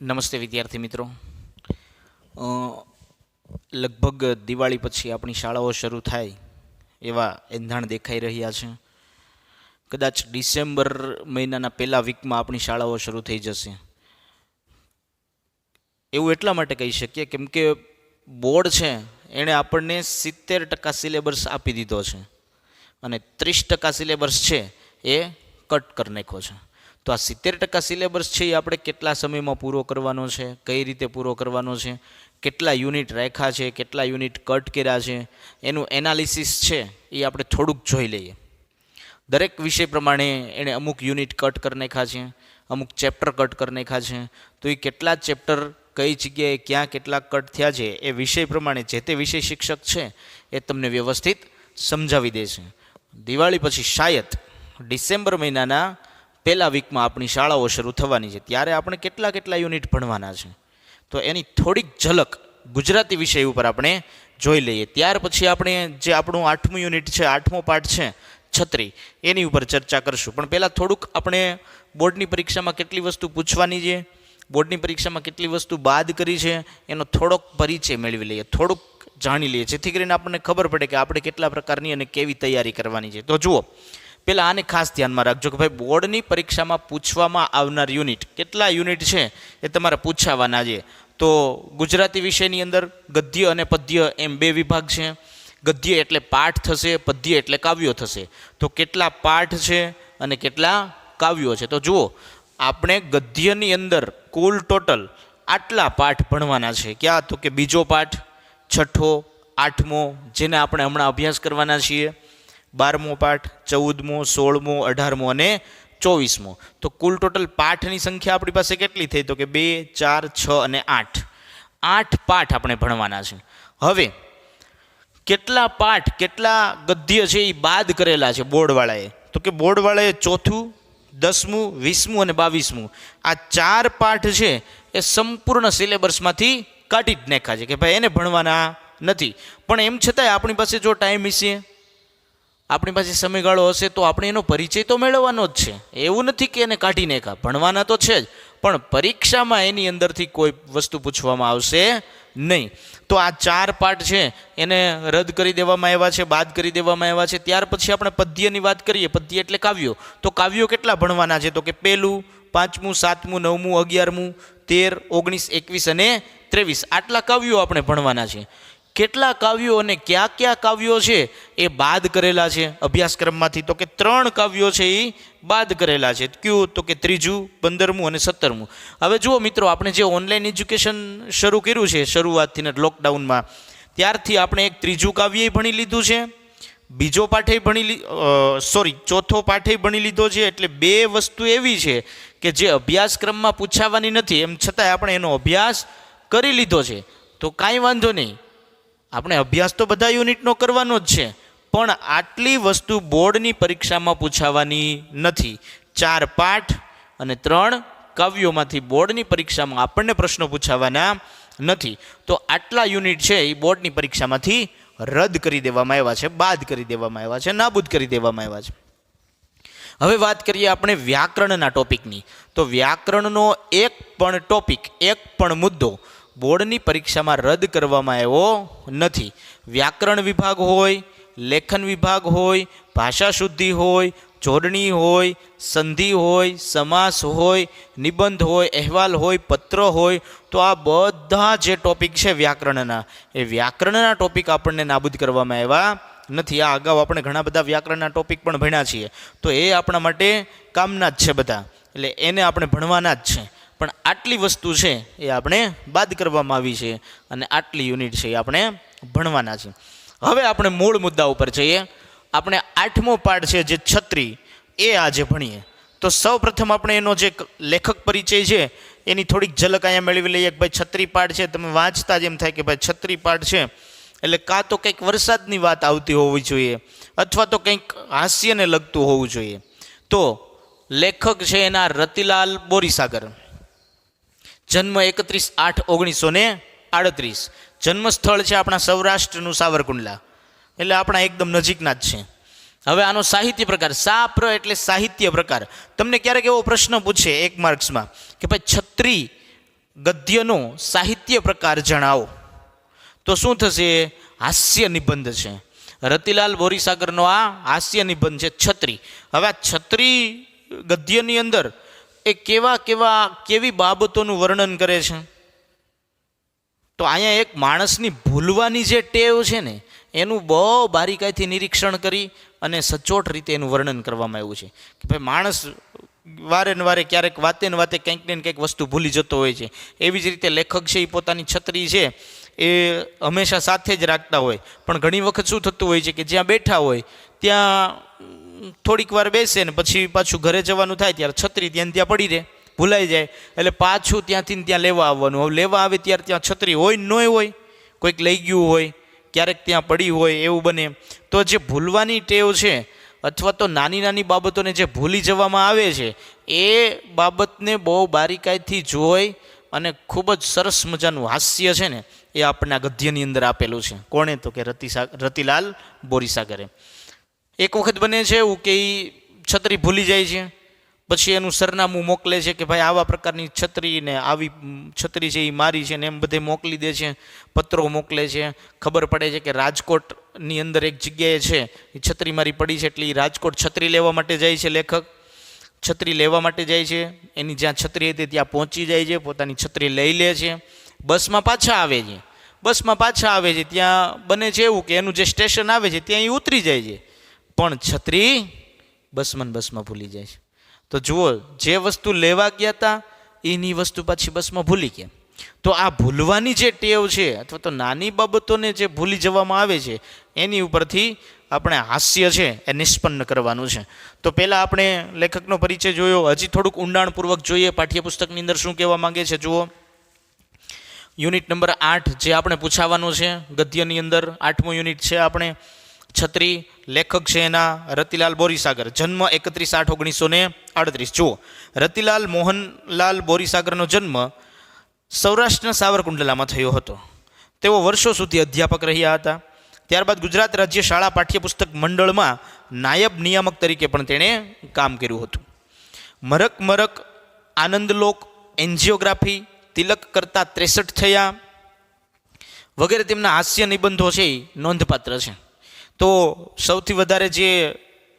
નમસ્તે વિદ્યાર્થી મિત્રો. અ, લગભગ દિવાળી પછી આપણી શાળાઓ શરૂ થાય એવા એંધાણ દેખાઈ રહ્યા છે. કદાચ ડિસેમ્બર મહિનાના પહેલા વીકમાં આપણી શાળાઓ શરૂ થઈ જશે. એવું એટલા માટે કહી શકીએ કેમ કે બોર્ડ છે એણે આપણને 70% સિલેબસ આપી દીધો છે અને 30% સિલેબસ છે એ કટ કરી નાખ્યો છે. તો આ 70% સિલેબસ છે એ આપણે કેટલા સમયમાં પૂરો કરવાનો છે, કઈ રીતે પૂરો કરવાનો છે, કેટલા યુનિટ રાખ્યા છે, કેટલા યુનિટ કટ કર્યા છે, એનું એનાલિસિસ છે એ આપણે થોડુંક જોઈ લઈએ. દરેક વિષય પ્રમાણે એણે અમુક યુનિટ કટ કરી નાખ્યા છે, અમુક ચેપ્ટર કટ કરી નાખ્યા છે. તો એ કેટલા ચેપ્ટર કઈ જગ્યાએ ક્યાં કેટલા કટ થયા છે એ વિષય પ્રમાણે જે તે વિષય શિક્ષક છે એ તમને વ્યવસ્થિત સમજાવી દે છે. દિવાળી પછી શાયદ ડિસેમ્બર મહિનાના પહેલા વીકમાં આપણી શાળાઓ શરૂ થવાની છે, ત્યારે આપણે કેટલા કેટલા યુનિટ ભણવાના છે તો એની થોડીક ઝલક ગુજરાતી વિષય ઉપર આપણે જોઈ લઈએ. ત્યાર પછી આપણે જે આપણું 8મું યુનિટ છે, 8મો પાઠ છે છત્રી, એની ઉપર ચર્ચા કરશું. પણ પહેલાં થોડુંક આપણે બોર્ડની પરીક્ષામાં કેટલી વસ્તુ પૂછવાની છે, બોર્ડની પરીક્ષામાં કેટલી વસ્તુ બાદ કરી છે એનો થોડોક પરિચય મેળવી લઈએ, થોડુંક જાણી લઈએ, જેથી કરીને આપણને ખબર પડે કે આપણે કેટલા પ્રકારની અને કેવી તૈયારી કરવાની છે. તો જુઓ, પહેલાં આને ખાસ ધ્યાનમાં રાખજો કે ભાઈ બોર્ડની પરીક્ષામાં પૂછવામાં આવનાર યુનિટ કેટલા યુનિટ છે એ તમારે પૂછાવાના છે. તો ગુજરાતી વિષયની અંદર ગદ્ય અને પદ્ય એમ બે વિભાગ છે. ગદ્ય એટલે પાઠ થશે, પદ્ય એટલે કાવ્યો થશે. તો કેટલા પાઠ છે અને કેટલા કાવ્યો છે? તો જુઓ, આપણે ગદ્યની અંદર કુલ ટોટલ આટલા પાઠ ભણવાના છે. ક્યાં? તો કે બીજો પાઠ, છઠ્ઠો, 8મો જેને આપણે હમણાં અભ્યાસ કરવાના છીએ, 12મો પાઠ, 14મો, 16મો, 18મો અને 24મો. તો કુલ ટોટલ પાઠની સંખ્યા આપણી પાસે કેટલી થઈ? તો કે 2, 4, 6 અને 8. 8 પાઠ આપણે ભણવાના છે. હવે કેટલા પાઠ કેટલા ગદ્ય છે એ બાદ કરેલા છે બોર્ડવાળાએ? તો કે બોર્ડવાળાએ 4થું, 10મું, 20મું અને 22મું આ 4 પાઠ છે એ સંપૂર્ણ સિલેબસમાંથી કાઢી જ નાખ્યા છે કે ભાઈ એને ભણવાના નથી. પણ એમ છતાંય આપણી પાસે જો ટાઈમ હશે, આપણી પાસે સમયગાળો હશે તો આપણે એનો પરિચય તો મેળવવાનો જ છે. એવું નથી કે એને કાઢી નાખ્યા, ભણવાના તો છે જ, પણ પરીક્ષામાં એની અંદરથી કોઈ વસ્તુ પૂછવામાં આવશે નહીં. તો આ 4 પાઠ છે એને રદ કરી દેવામાં આવ્યા છે, બાદ કરી દેવામાં આવ્યા છે. ત્યાર પછી આપણે પદ્યની વાત કરીએ. પદ્ય એટલે કાવ્યો. તો કાવ્યો કેટલા ભણવાના છે? તો કે 1, 5, 7, 9, 11, 13, 19, 21 અને 23 આટલા કાવ્યો આપણે ભણવાના છે. કેટલા કાવ્યો અને કયા કયા કાવ્યો છે એ બાદ કરેલા છે અભ્યાસક્રમમાંથી? તો કે 3 કાવ્યો છે એ બાદ કરેલા છે. કયું? તો કે 3, 15 અને 17. હવે જુઓ મિત્રો, આપણે જે ઓનલાઈન એજ્યુકેશન શરૂ કર્યું છે શરૂઆતથી ને લોકડાઉનમાં, ત્યારથી આપણે એક 3જું કાવ્ય ભણી લીધું છે, બીજો પાઠે ચોથો પાઠે ભણી લીધો છે. એટલે 2 વસ્તુ એવી છે કે જે અભ્યાસક્રમમાં પૂછાવાની નથી, એમ છતાંય આપણે એનો અભ્યાસ કરી લીધો છે. તો કાંઈ વાંધો નહીં, આપણે અભ્યાસ તો બધા યુનિટનો કરવાનો જ છે, પણ આટલી વસ્તુ બોર્ડની પરીક્ષામાં પૂછાવાની નથી. 4 પાઠ અને 3 કાવ્યોમાંથી બોર્ડની પરીક્ષામાં આપણને પ્રશ્નો પૂછાવાના નથી. તો આટલા યુનિટ છે એ બોર્ડની પરીક્ષામાંથી રદ કરી દેવામાં આવ્યા છે, બાદ કરી દેવામાં આવ્યા છે, નાબૂદ કરી દેવામાં આવ્યા છે. હવે વાત કરીએ આપણે વ્યાકરણના ટોપિકની. તો વ્યાકરણનો એક પણ ટોપિક, એક પણ મુદ્દો બોર્ડની પરીક્ષામાં રદ કરવામાં આવ્યો નથી. વ્યાકરણ વિભાગ હોય, લેખન વિભાગ હોય, ભાષા શુદ્ધિ હોય, જોડણી હોય, સંધિ હોય, સમાસ હોય, નિબંધ હોય, અહેવાલ હોય, પત્ર હોય, તો આ બધા જે ટોપિક છે વ્યાકરણના, એ વ્યાકરણના ટોપિક આપણને નાબૂદ કરવામાં આવ્યા નથી. આ અગાઉ આપણે ઘણા બધા વ્યાકરણના ટોપિક પણ ભણ્યા છીએ, તો એ આપણા માટે કામના જ છે બધા, એટલે એને આપણે ભણવાના જ છે. પણ આટલી વસ્તુ છે એ આપણે બાદ કરવામાં આવી છે અને આટલી યુનિટ છે એ આપણે ભણવાના છે. હવે આપણે મૂળ મુદ્દા ઉપર જઈએ. આપણે 8મો પાઠ છે જે છત્રી, એ આજે ભણીએ. તો સૌ પ્રથમ આપણે એનો જે લેખક પરિચય છે એની થોડીક ઝલક અહીંયા મેળવી લઈએ કે ભાઈ છત્રી પાઠ છે, તમે વાંચતા જ એમ થાય કે ભાઈ છત્રી પાઠ છે એટલે કાં તો કંઈક વરસાદની વાત આવતી હોવી જોઈએ અથવા તો કંઈક હાસ્યને લગતું હોવું જોઈએ. તો લેખક છે એના રતિલાલ બોરીસાગર, જન્મ 31/8/1938, જન્મસ્થળ છે આપણા સૌરાષ્ટ્રનું સાવરકુંડલા, એટલે આપણા એકદમ નજીકના જ છે. હવે આનો સાહિત્ય પ્રકાર, સાપ્ર એટલે સાહિત્ય પ્રકાર. તમને ક્યારેક એવો પ્રશ્ન પૂછે 1 માર્ક્સમાં કે ભાઈ છત્રી ગદ્યનો સાહિત્ય પ્રકાર જણાવો. તો શું થશે? હાસ્ય નિબંધ છે. રતિલાલ બોરીસાગરનો આ હાસ્ય નિબંધ છે છત્રી. હવે આ છત્રી ગદ્યની અંદર એ કેવી બાબતોનું વર્ણન કરે છે? તો અહીંયા એક માણસની ભૂલવાની જે ટેવ છે ને એનું બહુ બારીકાઈથી નિરીક્ષણ કરી અને સચોટ રીતે એનું વર્ણન કરવામાં આવ્યું છે કે ભાઈ માણસ વારે ને વારે ક્યારેક વાતે ને વાતે કંઈક ને કંઈક વસ્તુ ભૂલી જતો હોય છે. એવી જ રીતે લેખક છે એ પોતાની છત્રી છે એ હંમેશા સાથે જ રાખતા હોય, પણ ઘણી વખત શું થતું હોય છે કે જ્યાં બેઠા હોય ત્યાં થોડીક વાર બેસે ને પછી પાછું ઘરે જવાનું થાય ત્યારે છત્રી ત્યાં પડી રહે, ભૂલાઈ જાય, એટલે પાછું ત્યાંથી ત્યાં લેવા આવવાનું. હવે લેવા આવે ત્યારે ત્યાં છત્રી હોય ન હોય, કોઈક લઈ ગયું હોય, ક્યારેક ત્યાં પડી હોય, એવું બને. તો જે ભૂલવાની ટેવ છે અથવા તો નાની નાની બાબતોને જે ભૂલી જવામાં આવે છે એ બાબતને બહુ બારીકાઈથી જોઈ અને ખૂબ જ સરસ મજાનું હાસ્ય છે ને એ આપણને આ ગદ્યની અંદર આપેલું છે. કોણે? તો કે રતિલાલ બોરીસાગરે. એક વખત બને છે એવું કે એ છત્રી ભૂલી જાય છે, પછી એનું સરનામું મોકલે છે કે ભાઈ આવા પ્રકારની છત્રી ને આવી છત્રી છે એ મારી છે ને એમ બધે મોકલી દે છે, પત્રો મોકલે છે. ખબર પડે છે કે રાજકોટની અંદર એક જગ્યાએ છે એ છત્રી મારી પડી છે, એટલે એ રાજકોટ છત્રી લેવા માટે જાય છે. લેખક છત્રી લેવા માટે જાય છે, એની જ્યાં છત્રી હતી ત્યાં પહોંચી જાય છે, પોતાની છત્રી લઈ લે છે, બસમાં પાછા આવે છે. ત્યાં બને છે એવું કે એનું જે સ્ટેશન આવે છે ત્યાં એ ઉતરી જાય છે, પણ છત્રી બસમાં ભૂલી જાય છે. તો જુઓ, જે વસ્તુ લેવા ગયા હતા એની વસ્તુ પાછી બસમાં ભૂલી ગયા. તો આ ભૂલવાની જે ટેવ છે અથવા તો નાની બાબતોને જે ભૂલી જવામાં આવે છે એની ઉપરથી આપણે હાસ્ય છે એ નિષ્પન્ન કરવાનું છે. તો પહેલાં આપણે લેખકનો પરિચય જોયો, હજી થોડુંક ઊંડાણપૂર્વક જોઈએ પાઠ્યપુસ્તકની અંદર શું કહેવા માંગે છે. જુઓ, યુનિટ નંબર 8 જે આપણે પૂછાવાનું છે ગદ્યની અંદર, 8મું યુનિટ છે આપણે છત્રી. લેખક છે એના રતિલાલ બોરીસાગર. જન્મ 31/8/1938. જુઓ, રતિલાલ મોહનલાલ બોરીસાગરનો જન્મ સૌરાષ્ટ્રના સાવરકુંડલામાં થયો હતો. તેઓ વર્ષો સુધી અધ્યાપક રહ્યા હતા. ત્યારબાદ ગુજરાત રાજ્ય શાળા પાઠ્યપુસ્તક મંડળમાં નાયબ નિયામક તરીકે પણ તેણે કામ કર્યું હતું. મરક આનંદલોક, એન્જિયોગ્રાફી, તિલક કરતા 63 થયા વગેરે તેમના હાસ્ય નિબંધો છે એ નોંધપાત્ર છે. તો સૌથી વધારે જે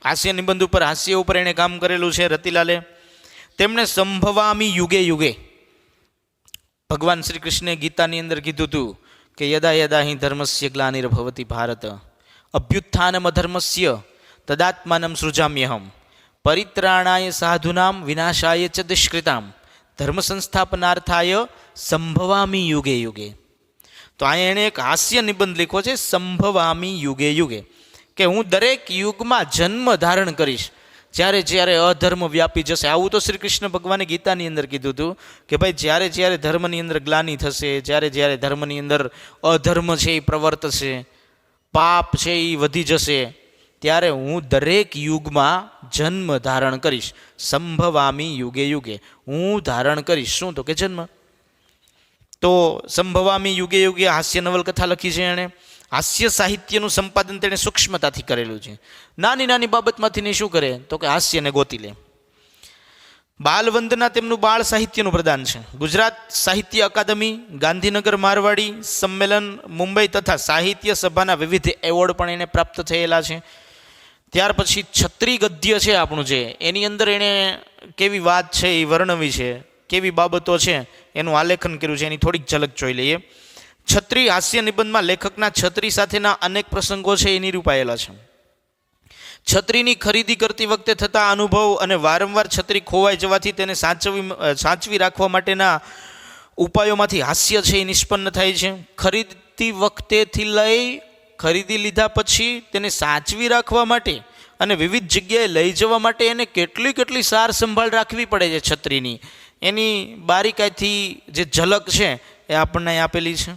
હાસ્ય નિબંધ ઉપર હાસ્ય ઉપર એણે કામ કરેલું છે રતિલાલે. તેમણે સંભવામી યુગે યુગે, ભગવાન શ્રી કૃષ્ણે ગીતાની અંદર કીધું હતું કે યદા યદા હિ ધર્મસ્ય ગ્લાનિર્ભવતિ ભારત અભ્યુત્થાનમ અધર્મસ્ય તદાત્માનમ સૃજામ્યહમ પરિત્રાણાય સાધુનામ વિનાશાય ચ દુષ્કૃતામ ધર્મ સંસ્થાપનાર્થાય સંભવામી યુગે યુગે. તો અહીંયા એણે એક હાસ્ય નિબંધ લખ્યો છે, સંભવામી યુગે યુગે, કે હું દરેક યુગમાં જન્મ ધારણ કરીશ જ્યારે જ્યારે અધર્મ વ્યાપી જશે. આવું તો શ્રી કૃષ્ણ ભગવાને ગીતાની અંદર કીધું હતું કે ભાઈ જ્યારે જ્યારે ધર્મની અંદર ગ્લાનિ થશે, જ્યારે જ્યારે ધર્મની અંદર અધર્મ છે એ પ્રવર્તશે, પાપ છે એ વધી જશે, ત્યારે હું દરેક યુગમાં જન્મ ધારણ કરીશ. સંભવામી યુગે યુગે, હું ધારણ કરીશ. શું? તો કે જન્મ. તો સંભવામી યુગે યુગે હાસ્ય નવલકથા લખી છે એણે. હાસ્ય સાહિત્યનું સંપાદન તેણે સૂક્ષ્મતાથી કરેલું છે. નાની નાની બાબતમાંથી નહીં શું કરે તો કે હાસ્યને ગોતી લે. બાલવંદના તેમનું બાળ સાહિત્યનું પ્રદાન છે. ગુજરાત સાહિત્ય અકાદમી, ગાંધીનગર મારવાડી સંમેલન, મુંબઈ તથા સાહિત્ય સભાના વિવિધ એવોર્ડ પણ એને પ્રાપ્ત થયેલા છે. ત્યાર પછી છત્રી ગદ્ય છે આપણું જે, એની અંદર એણે કેવી વાત છે એ વર્ણવી છે, કેવી બાબતો છે એનું આલેખન કર્યું છે, એની થોડીક ઝલક જોઈ લઈએ. છત્રી હાસ્ય નિબંધમાં લેખકના છત્રી સાથેના અનેક પ્રસંગો છે એ નિરૂપાયેલા છે. છત્રીની ખરીદી કરતી વખતે થતા અનુભવ અને વારંવાર છત્રી ખોવાઈ જવાથી તેને સાચવી રાખવા માટેના ઉપાયોમાંથી હાસ્ય છે એ નિષ્પન્ન થાય છે. ખરીદતી વખતેથી લઈ ખરીદી લીધા પછી તેને સાચવી રાખવા માટે અને વિવિધ જગ્યાએ લઈ જવા માટે એને કેટલી સાર સંભાળ રાખવી પડે છે છત્રીની, એની બારીકાઈથી જે ઝલક છે એ આપણને આપેલી છે.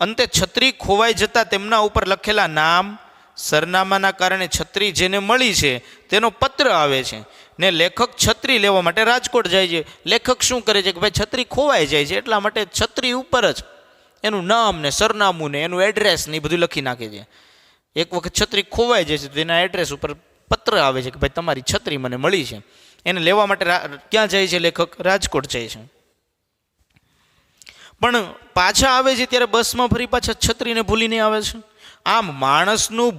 અંતે છત્રી ખોવાઈ જતાં તેમના ઉપર લખેલા નામ સરનામાના કારણે છત્રી જેને મળી છે તેનો પત્ર આવે છે ને લેખક છત્રી લેવા માટે રાજકોટ જાય છે. લેખક શું કરે છે કે ભાઈ છત્રી ખોવાઈ જાય છે એટલા માટે છત્રી ઉપર જ એનું નામ ને સરનામું ને એનું એડ્રેસ ને એ બધું લખી નાખે છે. એક વખત છત્રી ખોવાઈ જાય છે તો એના એડ્રેસ ઉપર પત્ર આવે છે કે ભાઈ તમારી છત્રી મને મળી છે. એને લેવા માટે ક્યાં જાય છે લેખક? રાજકોટ જાય છે. પણ પાછા આવે છે ત્યારે બસમાં ફરી પાછા છત્રીને ભૂલીને આવે છે. આમ માણસનું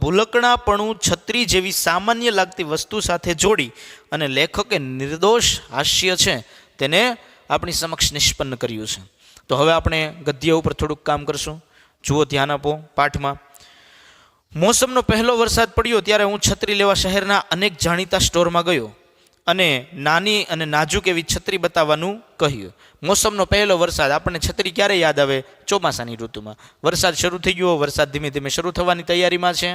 ભૂલકણાપણું છત્રી જેવી સામાન્ય લાગતી વસ્તુ સાથે જોડી અને લેખકે નિર્દોષ હાસ્ય છે તેને આપણી સમક્ષ નિષ્પન્ન કર્યું છે. તો હવે આપણે ગદ્ય ઉપર થોડુંક કામ કરશું. જુઓ, ધ્યાન આપો પાઠમાં. મોસમનો પહેલો વરસાદ પડ્યો ત્યારે હું છત્રી લેવા શહેરના અનેક જાણીતા સ્ટોરમાં ગયો અને નાની અને નાજુક એવી છત્રી બતાવવાનું કહ્યું. મોસમનો પહેલો વરસાદ, આપણને છત્રી ક્યારે યાદ આવે? ચોમાસાની ઋતુમાં. વરસાદ શરૂ થઈ ગયો, વરસાદ ધીમે ધીમે શરૂ થવાની તૈયારીમાં છે,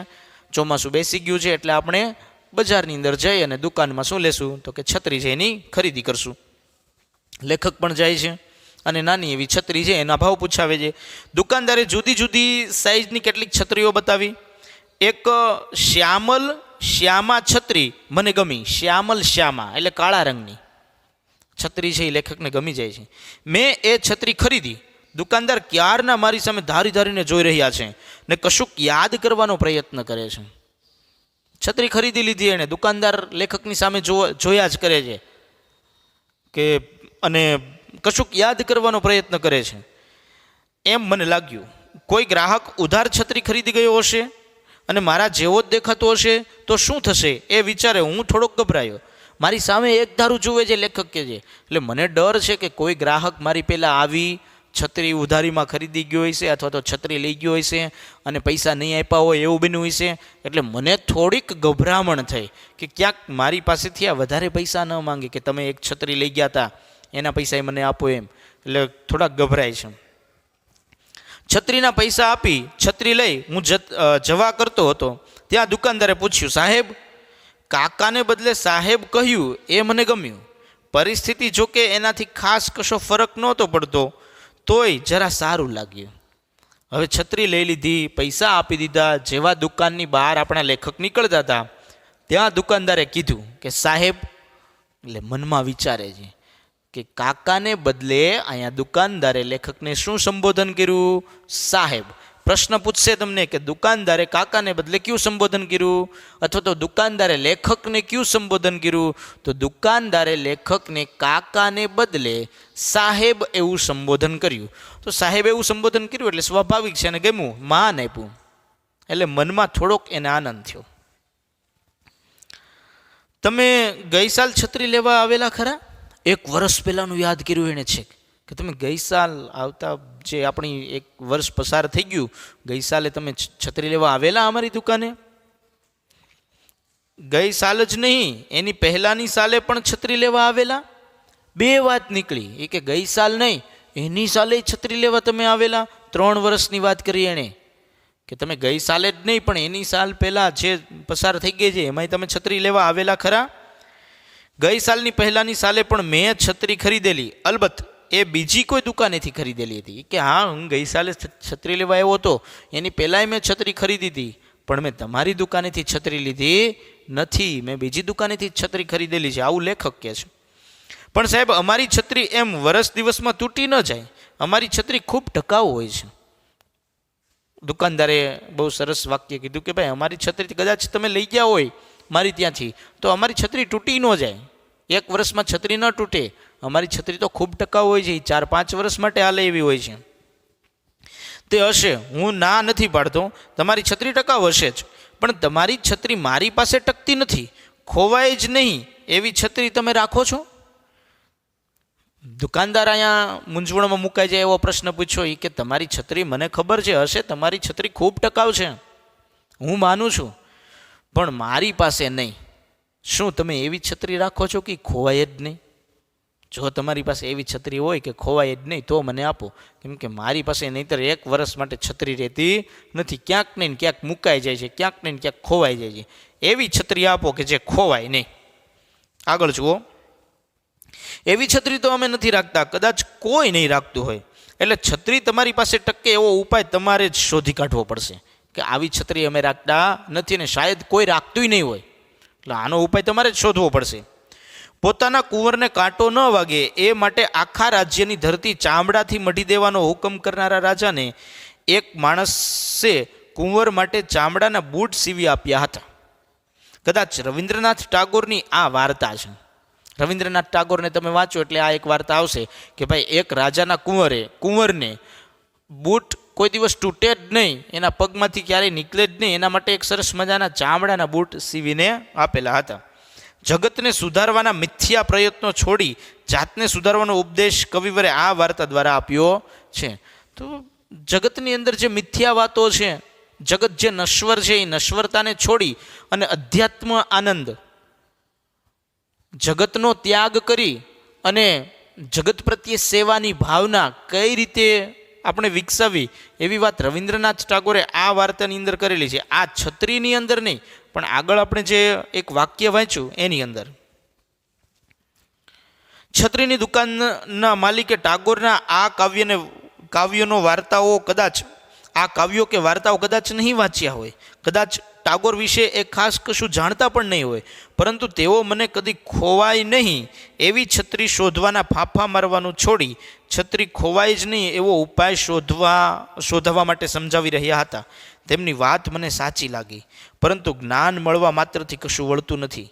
ચોમાસું બેસી ગયું છે, એટલે આપણે બજારની અંદર જઈ અને દુકાનમાં શું લેશું? તો કે છત્રી છે એની ખરીદી કરશું. લેખક પણ જાય છે અને નાની એવી છત્રી છે એના ભાવ પૂછાવે છે. દુકાનદારે જુદી જુદી સાઈઝની કેટલીક છત્રીઓ બતાવી. એક શ્યામા છત્રી મને ગમી. શ્યામા એટલે કાળા રંગની છત્રી છે એ લેખકને ગમી જાય છે. મેં એ છત્રી ખરીદી. દુકાનદાર ક્યારના મારી સામે ધારી ધારીને જોઈ રહ્યા છે ને કશુંક યાદ કરવાનો પ્રયત્ન કરે છે. છત્રી ખરીદી લીધી એને, દુકાનદાર લેખકની સામે જોયા જ કરે છે કે અને કશુંક યાદ કરવાનો પ્રયત્ન કરે છે એમ મને લાગ્યું. કોઈ ગ્રાહક ઉધાર છત્રી ખરીદી ગયો હશે અને મારા જેવો જ દેખાતો હશે તો શું થશે એ વિચારે હું થોડોક ગભરાયો. મારી સામે એક ધારું જુએ છે લેખક કે છે, એટલે મને ડર છે કે કોઈ ગ્રાહક મારી પહેલાં આવી છત્રી ઉધારીમાં ખરીદી ગયો હશે અથવા તો છત્રી લઈ ગયો હશે અને પૈસા નહીં આપ્યા હોય એવું બન્યું હશે. એટલે મને થોડીક ગભરામણ થઈ કે ક્યાંક મારી પાસેથી આ વધારે પૈસા ન માંગે કે તમે એક છત્રી લઈ ગયા હતા એના પૈસા મને આપો એમ. એટલે થોડાક ગભરાય છે. છત્રીના પૈસા આપી છત્રી લઈ હું જવા કરતો હતો ત્યાં દુકાનદારે પૂછ્યું, સાહેબ? કાકાને બદલે સાહેબ કહ્યું એ મને ગમ્યું. પરિસ્થિતિ જોકે એનાથી ખાસ કશો ફરક નહોતો પડતો, તોય જરા સારું લાગ્યું. હવે છત્રી લઈ લીધી, પૈસા આપી દીધા. જેવા દુકાનની બહાર આપણા લેખક નીકળતા હતા ત્યાં દુકાનદારે કીધું કે સાહેબ. એટલે મનમાં વિચારે છે કે કાકાને બદલે અહીંયા દુકાનદારે લેખકને શું સંબોધન કર્યું? સાહેબ. પ્રશ્ન પૂછશે તમને કે દુકાનદારે કાકાને બદલે કયું સંબોધન કર્યું અથવા તો દુકાનદારે લેખકને કયું સંબોધન કર્યું? તો દુકાનદારે લેખકને કાકાને બદલે સાહેબ એવું સંબોધન કર્યું. તો સાહેબ એવું સંબોધન કર્યું એટલે સ્વાભાવિક છે અને ગમ્યું, માન આપ્યું. એટલે મનમાં થોડોક એને આનંદ થયો. તમે ગઈ સાલ છત્રી લેવા આવેલા ખરા? એક વર્ષ પહેલાંનું યાદ કર્યું એણે છે કે તમે ગઈ સાલ આવતા જે આપણી એક વર્ષ પસાર થઈ ગયું, ગઈ સાલે તમે છત્રી લેવા આવેલા અમારી દુકાને? ગઈ સાલ જ નહીં, એની પહેલાંની સાલે પણ છત્રી લેવા આવેલા? બે વાત નીકળી. એ કે ગઈ સાલ નહીં, એની સાલે છત્રી લેવા તમે આવેલા. 3 વર્ષની વાત કરી એણે કે તમે ગઈ સાલે જ નહીં પણ એની સાલ પહેલાં જે પસાર થઈ ગઈ છે એમાંય તમે છત્રી લેવા આવેલા ખરા? ગઈ સાલની પહેલાંની સાલે પણ મેં છત્રી ખરીદેલી. અલબત્ત એ બીજી કોઈ દુકાનેથી ખરીદેલી હતી. કે હા, હું ગઈ સાલે છત્રી લેવા આવ્યો હતો, એની પહેલાંય મેં છત્રી ખરીદી હતી, પણ મેં તમારી દુકાનેથી છત્રી લીધી નથી, મેં બીજી દુકાનેથી છત્રી ખરીદેલી છે, આવું લેખક કહે છે. પણ સાહેબ, અમારી છત્રી એમ વરસ દિવસમાં તૂટી ન જાય. અમારી છત્રી ખૂબ ટકાઉ હોય છે. દુકાનદારે બહુ સરસ વાક્ય કીધું કે ભાઈ અમારી છત્રી કદાચ તમે લઈ ગયા હોય મારી ત્યાંથી તો અમારી છત્રી તૂટી ન જાય, 1 વર્ષમાં છત્રી ન તૂટે. અમારી છત્રી તો ખૂબ ટકાઉ હોય છે, 4-5 વર્ષ માટે હાલે એવી હોય છે. તે હશે, હું ના નથી પાડતો, તમારી છત્રી ટકાઉ હશે જ, પણ તમારી છત્રી મારી પાસે ટકતી નથી, ખોવાય જ નહીં એવી છત્રી તમે રાખો છો? દુકાનદાર અહીંયા મૂંઝવણમાં મુકાઈ જાય એવો પ્રશ્ન પૂછ્યો. એ કે તમારી છત્રી મને ખબર છે, હશે, તમારી છત્રી ખૂબ ટકાઉ છે, હું માનું છું, પણ મારી પાસે નહીં. શું તમે એવી છત્રી રાખો છો કે ખોવાય જ નહીં? જો તમારી પાસે એવી છત્રી હોય કે ખોવાય જ નહીં તો મને આપો, કેમ કે મારી પાસે નહીંતર 1 વર્ષ માટે છત્રી રહેતી નથી, ક્યાંક નહીં ક્યાંક મુકાઈ જાય છે, ક્યાંક નહીં ક્યાંક ખોવાઈ જાય છે. એવી છત્રી આપો કે જે ખોવાય નહીં. આગળ જુઓ. એવી છત્રી તો અમે નથી રાખતા, કદાચ કોઈ નહીં રાખતું હોય. એટલે છત્રી તમારી પાસે ટકે એવો ઉપાય તમારે જ શોધી કાઢવો પડશે કે આવી છત્રી અમે રાખતા નથી ને શાયદ કોઈ રાખતું નહીં હોય, એટલે આનો ઉપાય તમારે જ શોધવો પડશે. પોતાના કુંવરને કાંટો ન વાગે એ માટે આખા રાજ્યની ધરતી ચામડાથી મઢી દેવાનો હુકમ કરનારા રાજાને એક માણસે કુંવર માટે ચામડાના બૂટ સીવી આપ્યા હતા. કદાચ રવિન્દ્રનાથ ટાગોરની આ વાર્તા છે. રવિન્દ્રનાથ ટાગોરને તમે વાંચો એટલે આ એક વાર્તા આવશે કે ભાઈ એક રાજાના કુંવરને બૂટ કોઈ દિવસ તૂટે જ નહીં, એના પગમાંથી ક્યારેય નીકળે જ નહીં, એના માટે એક સરસ મજાના ચામડાના બૂટ સીવીને આપેલા હતા. જગતને સુધારવાના મિથ્યા પ્રયત્નો છોડી જાતને સુધારવાનો ઉપદેશ કવિવરે આ વાર્તા દ્વારા આપ્યો છે. તો જગતની અંદર જે મિથ્યા વાતો છે, જગત જે નશ્વર છે, એ નશ્વરતાને છોડી અને અધ્યાત્મ આનંદ, જગતનો ત્યાગ કરી અને જગત પ્રત્યે સેવાની ભાવના કઈ રીતે આપણે વિકસાવી, એવી વાત રવિન્દ્રનાથ ટાગોરે આ વાર્તાની અંદર કરેલી છે. આ છત્રીની અંદર નહીં, પણ આગળ આપણે જે એક વાક્ય વાંચ્યું એની અંદર. છત્રીની દુકાનના માલિકે ટાગોરના આ કાવ્યો કે વાર્તાઓ કદાચ નહીં વાંચ્યા હોય, કદાચ ટાગોર વિશે એ ખાસ કશું જાણતા પણ નહીં હોય, પરંતુ તેઓ મને કદી ખોવાય નહીં એવી છત્રી શોધવાના ફાંફા મારવાનું છોડી છત્રી ખોવાય જ નહીં એવો ઉપાય શોધવા માટે સમજાવી રહ્યા હતા. તેમની વાત મને સાચી લાગી, પરંતુ જ્ઞાન મળવા માત્રથી કશું વળતું નથી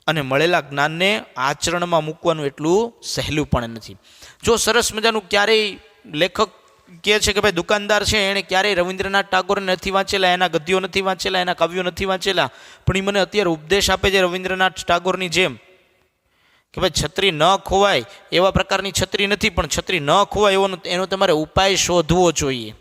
અને મળેલા જ્ઞાનને આચરણમાં મૂકવાનું એટલું સહેલું પણ નથી. જો સરસ મજાનું ક્યારેય લેખક કહે છે કે ભાઈ દુકાનદાર છે, એણે ક્યારેય રવિન્દ્રનાથ ટાગોરને નથી વાંચેલા, એના ગદ્યો નથી વાંચેલા, એના કાવ્યો નથી વાંચેલા, પણ એ મને અત્યારે ઉપદેશ આપે છે રવિન્દ્રનાથ ટાગોરની જેમ કે ભાઈ છત્રી ન ખોવાય એવા પ્રકારની છત્રી નથી, પણ છત્રી ન ખોવાય એનો તમારે ઉપાય શોધવો જોઈએ.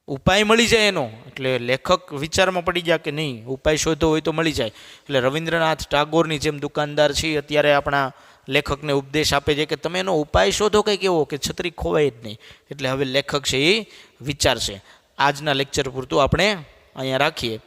ઉપાય મળી જાય એનો, એટલે લેખક વિચારમાં પડી ગયા કે નહીં, ઉપાય શોધવો હોય તો મળી જાય. એટલે રવિન્દ્રનાથ ટાગોરની જેમ દુકાનદાર છે અત્યારે આપણા લેખકને ઉપદેશ આપે છે કે તમે એનો ઉપાય શોધો કંઈક એવો કે છત્રી ખોવાય જ નહીં. એટલે હવે લેખક છે એ વિચારશે. આજના લેક્ચર પૂરતું આપણે અહીંયા રાખીએ.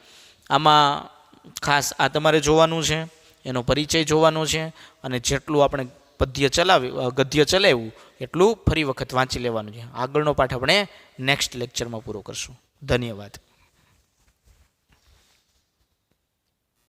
આમાં ખાસ આ તમારે જોવાનું છે, એનો પરિચય જોવાનો છે, અને જેટલું આપણે ગદ્ય ચલાવ્યું એટલું ફરી વખત વાંચી લેવાનું છે. આગળનો પાઠ આપણે નેક્સ્ટ લેક્ચરમાં પૂરો કરશું. ધન્યવાદ.